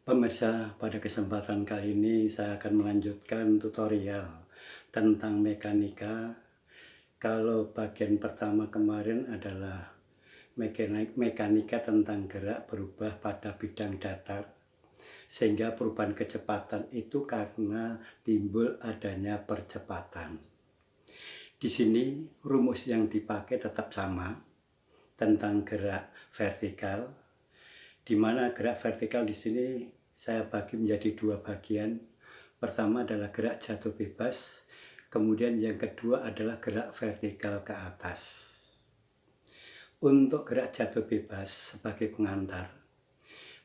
Pemirsa, pada kesempatan kali ini saya akan melanjutkan tutorial tentang mekanika. Kalau bagian pertama kemarin adalah mekanika tentang gerak berubah pada bidang datar, sehingga perubahan kecepatan itu karena timbul adanya percepatan. Di sini rumus yang dipakai tetap sama tentang gerak vertikal, di mana gerak vertikal di sini saya bagi menjadi dua bagian. Pertama adalah gerak jatuh bebas, kemudian yang kedua adalah gerak vertikal ke atas. Untuk gerak jatuh bebas sebagai pengantar,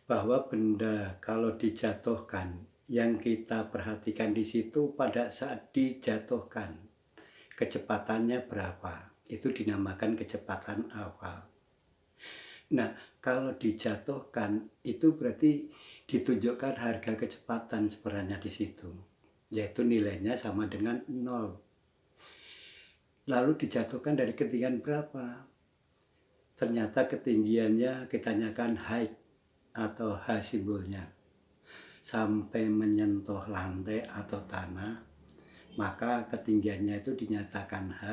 bahwa benda kalau dijatuhkan, yang kita perhatikan di situ pada saat dijatuhkan, kecepatannya berapa, itu dinamakan kecepatan awal. Nah, kalau dijatuhkan itu berarti ditunjukkan harga kecepatan sebenarnya di situ, yaitu nilainya sama dengan 0. Lalu dijatuhkan dari ketinggian berapa? Ternyata ketinggiannya kita tanyakan height atau H simbolnya. Sampai menyentuh lantai atau tanah, maka ketinggiannya itu dinyatakan H.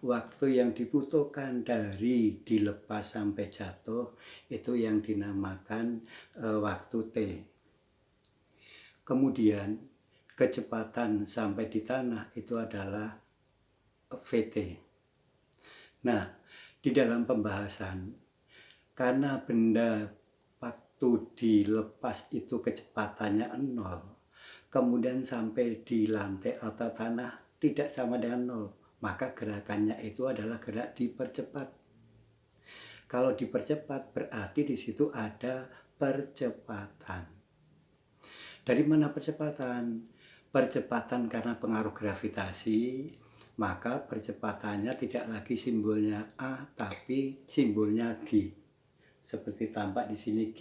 Waktu yang dibutuhkan dari dilepas sampai jatuh itu yang dinamakan waktu T. Kemudian kecepatan sampai di tanah itu adalah VT. Nah, di dalam pembahasan, karena benda waktu dilepas itu kecepatannya 0, kemudian sampai di lantai atau tanah tidak sama dengan 0, maka gerakannya itu adalah gerak dipercepat. Kalau dipercepat berarti di situ ada percepatan. Dari mana percepatan? Percepatan karena pengaruh gravitasi, maka percepatannya tidak lagi simbolnya A tapi simbolnya G. Seperti tampak di sini G.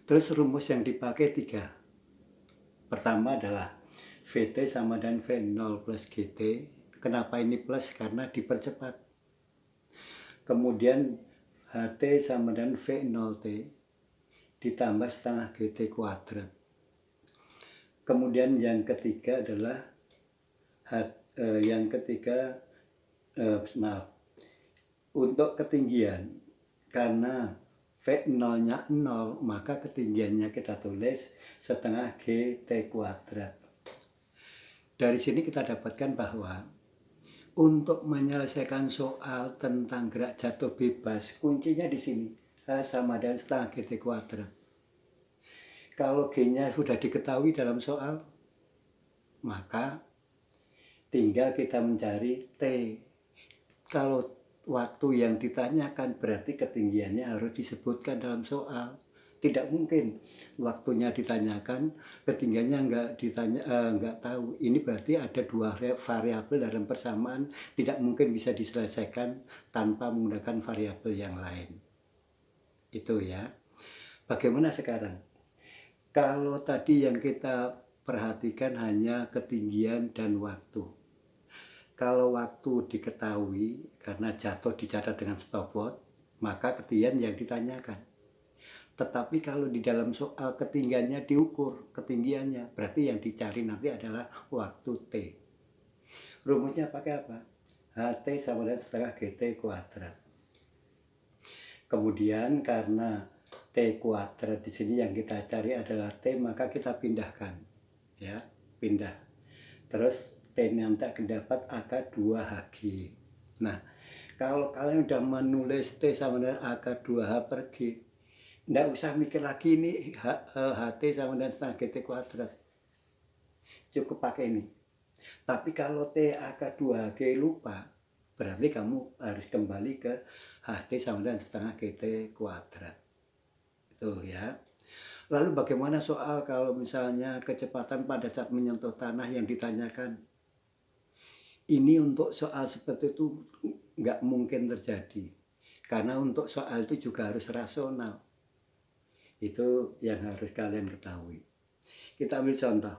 Terus rumus yang dipakai 3. Pertama adalah VT sama dengan V0 plus GT. Kenapa ini plus? Karena dipercepat. Kemudian HT sama dengan V0T ditambah setengah GT kuadrat. Kemudian yang ketiga adalah untuk ketinggian, karena V0-nya 0, maka ketinggiannya kita tulis setengah GT kuadrat. Dari sini kita dapatkan bahwa untuk menyelesaikan soal tentang gerak jatuh bebas, kuncinya di sini, H sama dengan setengah GT kuadrat. Kalau G-nya sudah diketahui dalam soal, maka tinggal kita mencari T. Kalau waktu yang ditanyakan berarti ketinggiannya harus disebutkan dalam soal. Tidak mungkin waktunya ditanyakan, ketinggiannya nggak tahu. Ini berarti ada dua variabel dalam persamaan, tidak mungkin bisa diselesaikan tanpa menggunakan variabel yang lain. Itu ya. Bagaimana sekarang? Kalau tadi yang kita perhatikan hanya ketinggian dan waktu. Kalau waktu diketahui karena jatuh dicatat dengan stopwatch, maka ketinggian yang ditanyakan. Tetapi kalau di dalam soal ketinggiannya diukur, ketinggiannya, berarti yang dicari nanti adalah waktu T. Rumusnya pakai apa? HT sama dengan setengah GT kuadrat. Kemudian karena T kuadrat di sini yang kita cari adalah T, maka kita pindahkan. Ya, pindah. Terus T yang tak dapat akar 2Hg. Nah, kalau kalian sudah menulis T sama dengan akar 2H per G, tidak usah mikir lagi ini HT sama dengan setengah GT kuadrat. Cukup pakai ini. Tapi kalau T akar 2H lupa, berarti kamu harus kembali ke HT sama dengan setengah GT kuadrat. Itu ya. Lalu bagaimana soal kalau misalnya kecepatan pada saat menyentuh tanah yang ditanyakan? Ini untuk soal seperti itu nggak mungkin terjadi. Karena untuk soal itu juga harus rasional. Itu yang harus kalian ketahui. Kita ambil contoh.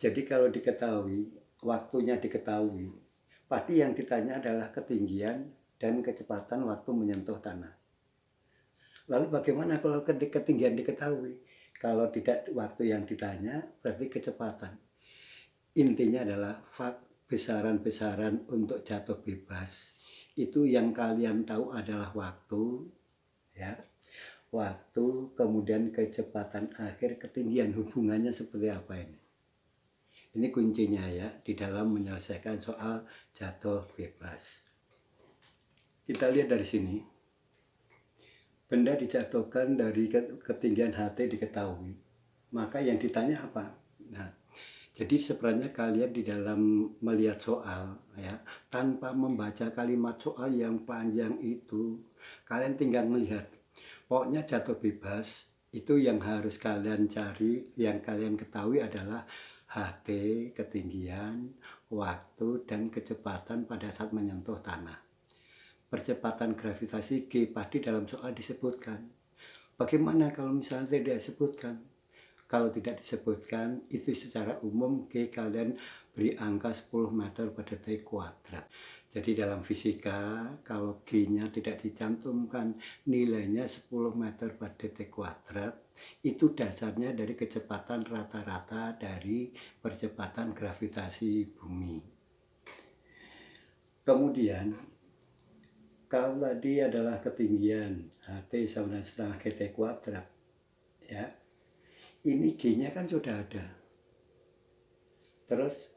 Jadi kalau diketahui, waktunya diketahui, pasti yang ditanya adalah ketinggian dan kecepatan waktu menyentuh tanah. Lalu bagaimana kalau ketinggian diketahui? Kalau tidak waktu yang ditanya, berarti kecepatan. Intinya adalah besaran-besaran untuk jatuh bebas. Itu yang kalian tahu adalah waktu, ya. Waktu, kemudian kecepatan akhir, ketinggian, hubungannya seperti apa ini? Ini kuncinya ya, di dalam menyelesaikan soal jatuh bebas. Kita lihat dari sini. Benda dijatuhkan dari ketinggian HT diketahui. Maka yang ditanya apa? Nah, jadi sebenarnya kalian di dalam melihat soal ya, tanpa membaca kalimat soal yang panjang itu, kalian tinggal melihat. Pokoknya jatuh bebas itu yang harus kalian cari, yang kalian ketahui adalah HT, ketinggian, waktu, dan kecepatan pada saat menyentuh tanah. Percepatan gravitasi G tadi dalam soal disebutkan. Bagaimana kalau misalnya tidak disebutkan? Kalau tidak disebutkan, itu secara umum G kalian beri angka 10 meter pada T kuadrat. Jadi dalam fisika, kalau G-nya tidak dicantumkan nilainya 10 meter pada T kuadrat, itu dasarnya dari kecepatan rata-rata dari percepatan gravitasi bumi. Kemudian, kalau tadi adalah ketinggian HT sama dengan setengah GT kuadrat, ya, ini G-nya kan sudah ada. Terus,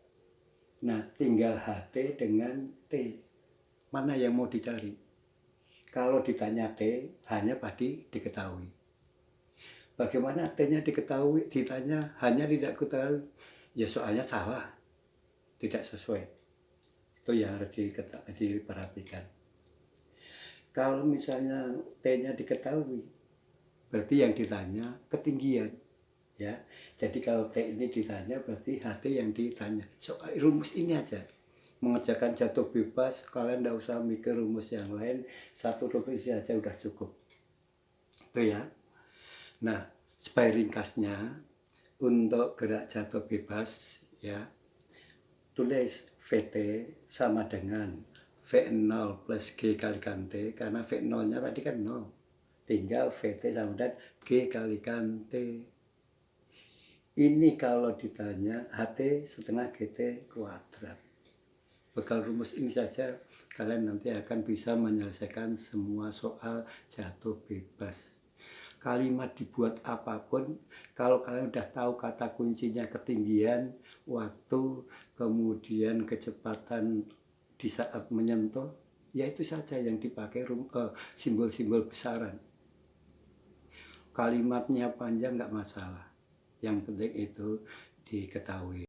nah tinggal HT dengan T. Mana yang mau dicari? Kalau ditanya T, hanya tadi diketahui. Bagaimana T-nya diketahui? Ditanya hanya tidak diketahui. Ya soalnya salah, tidak sesuai. Itu yang harus diperhatikan. Kalau misalnya T-nya diketahui, berarti yang ditanya ketinggian, ya. Jadi kalau T ini ditanya, berarti HT yang ditanya. Soal rumus ini aja, mengerjakan jatuh bebas, kalian tidak usah mikir rumus yang lain, satu rumus ini aja udah cukup. Itu ya. Nah, supaya ringkasnya, untuk gerak jatuh bebas, ya, tulis VT sama dengan V0 plus G kalikan T, karena V0 nya tadi kan 0, tinggal VT sama dengan G kalikan T. Ini kalau ditanya HT setengah GT kuadrat. Bekal rumus ini saja kalian nanti akan bisa menyelesaikan semua soal jatuh bebas. Kalimat dibuat apapun, kalau kalian udah tahu kata kuncinya ketinggian, waktu, kemudian kecepatan di saat menyentuh, ya itu saja yang dipakai simbol-simbol besaran. Kalimatnya panjang nggak masalah, yang penting itu diketahui.